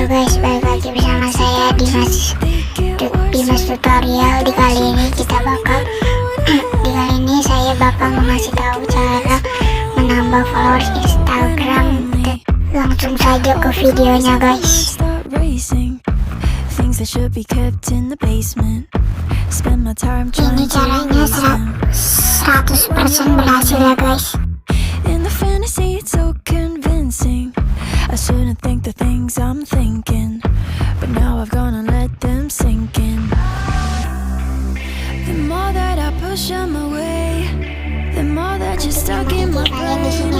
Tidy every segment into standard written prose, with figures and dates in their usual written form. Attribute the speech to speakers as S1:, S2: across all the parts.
S1: guys, balik lagi bersama saya Dimas tutorial. Di kali ini saya bakal mengasih tahu cara menambah followers Instagram. Langsung saja ke videonya guys. Ini caranya 100% berhasil ya guys.
S2: In the fantasy, it's so convincing. I shouldn't think the things I'm thinking, but now I've gone and let them sink in. The more that I push them away, the more that you're stuck in my brain.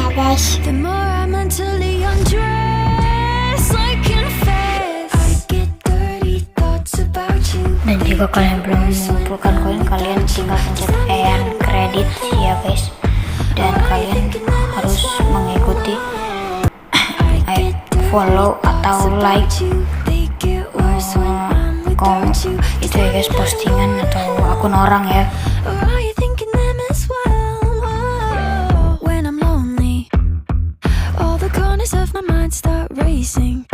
S2: The more I mentally undress, like confess. I get dirty thoughts about you.
S3: Dan jika kalian belum mengumpulkan koin, kalian tinggal pencet kredit ya guys. Dan kalian harus mengikuti follow atau like itu ya guys, postingan atau akun orang ya.
S2: Of my mind start racing,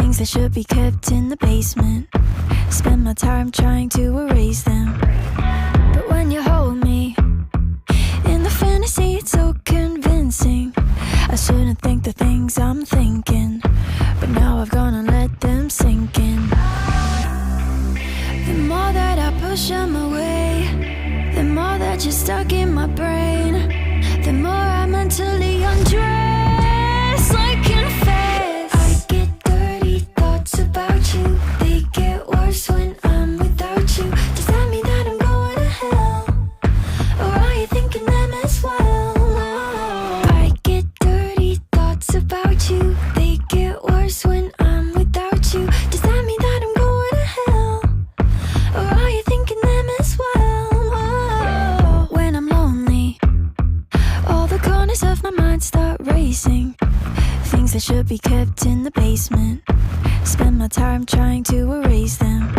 S2: things that should be kept in the basement. Spend my time trying to erase them, but when you hold me in the fantasy, it's so convincing. I shouldn't think the things I'm thinking, but now I've gone and let them sink in. The more that I push them away, the more that you're stuck in my brain. The more I mentally undress. I confess, I get dirty thoughts about you. They get worse when I'm without you. Does that mean that I'm going to hell? Or are you thinking them as well? I get dirty thoughts about you. They get worse when I'm without you. Does that mean that I'm going to hell? Or are you thinking them as well? When I'm lonely, all the corners of my mind start racing. Things that should be kept in the basement. Spend my time trying to erase them,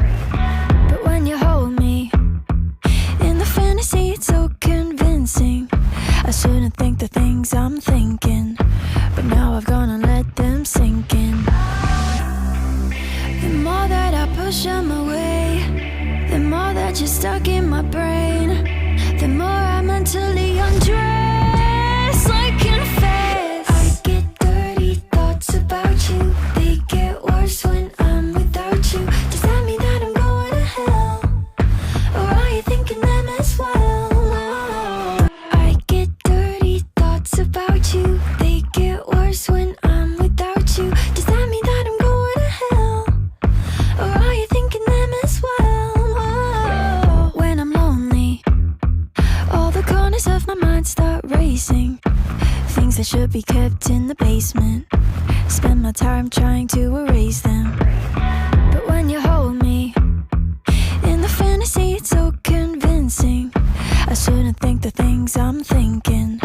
S2: but when you hold me in the fantasy, it's so convincing. I shouldn't think the things I'm thinking, but now I've gone and let them sink in. The more that I push them away, the more that you're stuck in my brain. The more I mentally undress, like confess. I get dirty thoughts about you. They get worse when I'm without you. Does that mean that I'm going to hell? Or are you thinking them as well? I get dirty thoughts about you. They get worse when I'm without you. Does that mean that I'm going to hell? Or are you thinking them as well? When I'm lonely, all the corners of my mind start racing. Things that should be kept in the basement. Spend my time trying to erase them, but when you hold me in the fantasy, it's so convincing. I shouldn't think the things I'm thinking,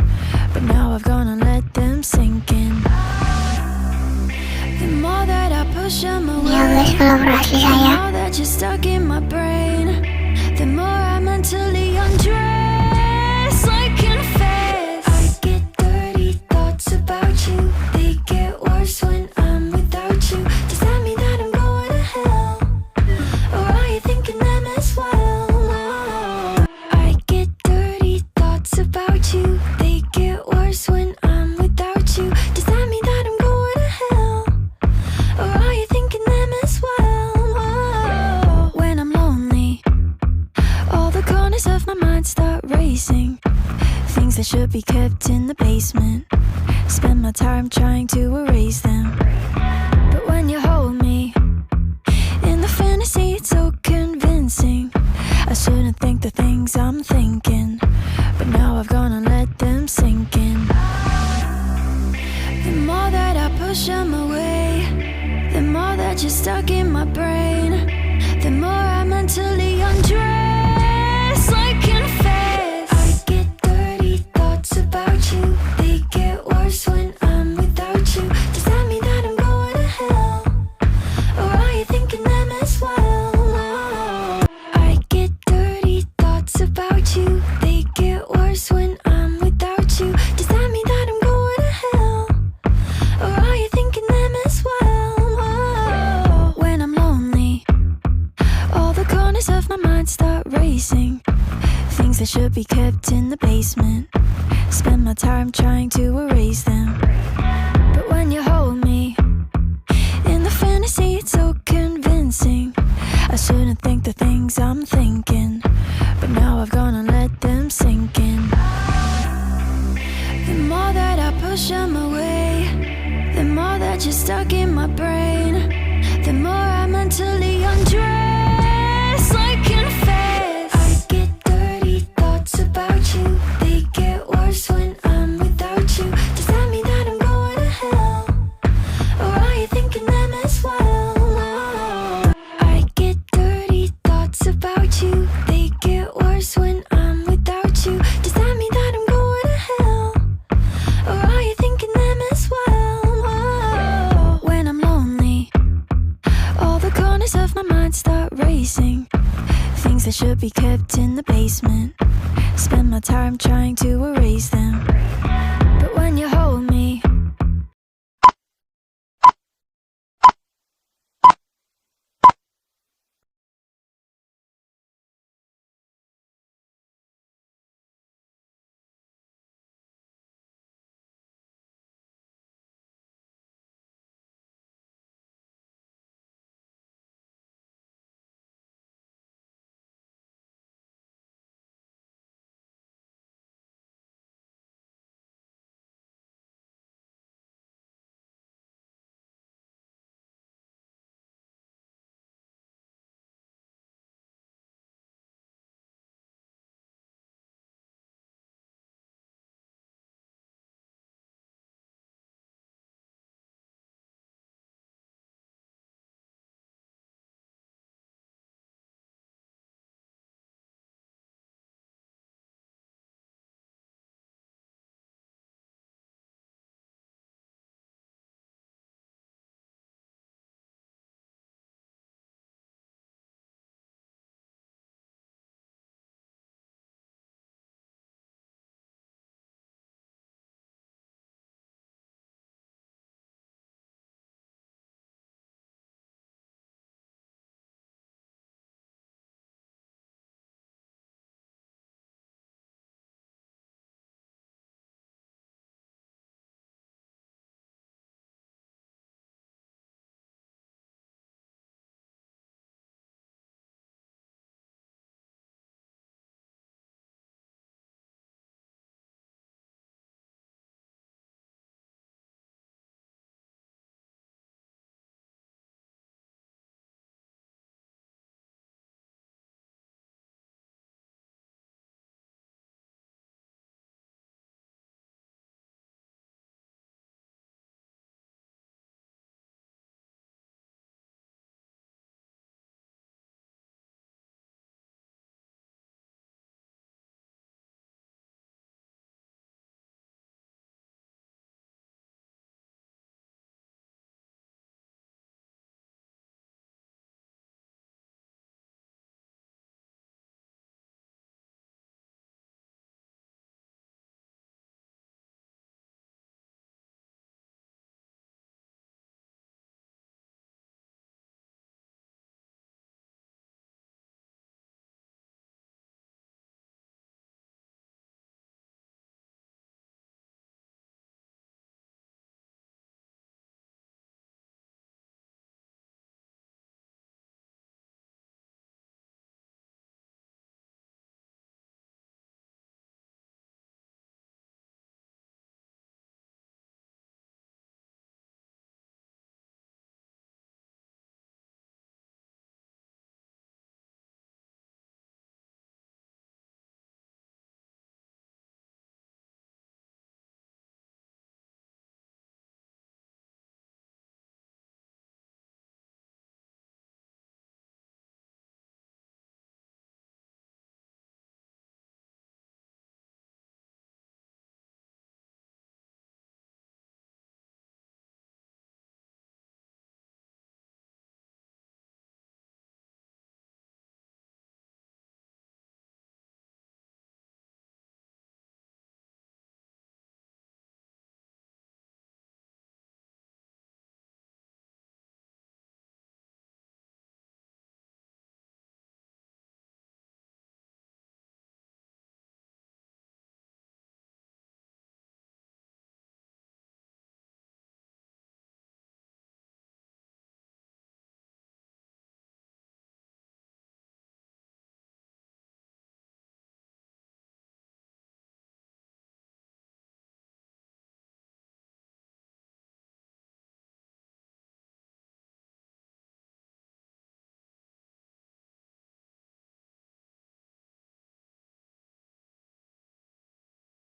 S2: but now I've gone and let them sink in. The more that I push them away, the more that you're stuck in my brain. The more I mentally undress, like confess. I get dirty thoughts about you. They get worse when I'm without you. Does that mean that I'm going to hell? Or are you thinking them as well? I get dirty thoughts about you. They get worse when I'm without you. Does that mean that I'm going to hell? Or are you thinking them as well? When I'm lonely, all the corners of my mind start racing. Things that should be kept in the basement. Spend my time trying to erase them, but when you hold me in the fantasy, it's so convincing. I shouldn't think the things I'm thinking, but now I've gone and let them sink in. The more that I push them away, the more that you're stuck in my brain. The more I mentally undress, like confess. I get dirty thoughts about you. They get worse when I'm without you. Does that mean that I'm going to hell? Or are you thinking them as well? I get dirty thoughts about you. They get worse when I'm without you. Does that mean that I'm going to hell? Or are you thinking them as well? that should be kept in the basement. Spend my time trying to erase them. But when you hold me in the fantasy, it's so convincing. I shouldn't think the things I'm thinking, but now I've gone and let them sink in. The more that I push them away, the more that you're stuck in my brain. The more I mentally undress, like confess. I get dirty thoughts about you. They get worse when I'm without you. Does that mean that I'm going to hell? Or are you thinking them as well? I get dirty thoughts about you. They get worse when I'm without you. Does that mean that I'm going to hell? Or are you thinking them as well? When I'm lonely, all the corners of my mind start racing. Things that should be kept in the basement. Spend my time trying to erase them.